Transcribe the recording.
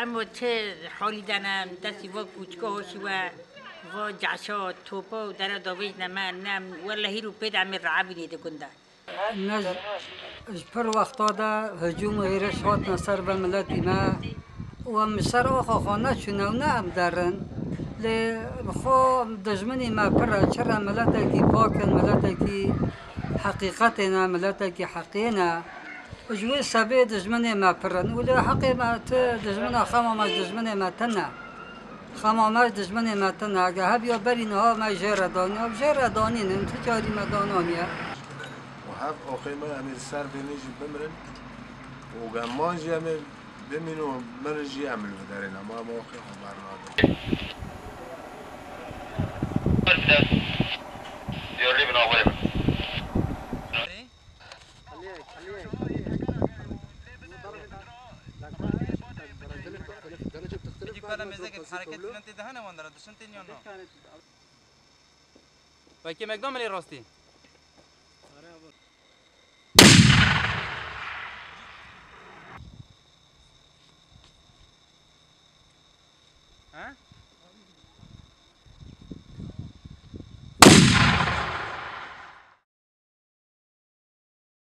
اما چه حالی دنم دستی و کوچکه هاشی و جعشا توپا و در داویج نم والله رو پید عمی رعبی نیده کنده نج پر وقتا ده هجوم و هیرش هات نصر به ملتی ما و مصر آخا خانه چونه و نه درن خو دجمنی ما پر چرا ملتا کی پاکن ملتا کی حقیقتنا ملتا کی حقینا وجوه سبه دجمنی ما پرن ولی حقی ما دجمن خمامش دجمنی ما تنه خمامش دجمنی ما تنه اگه هبیا برین ها ما جره دانی و جره دانی نم تجاری ما دانانیه وهاف أخيما أمير سار بينيجي بمرن وقماجي أمير بمنو مرجي أعمل بدارين ما أخي خبرنا وکی مقدام علی راستی ها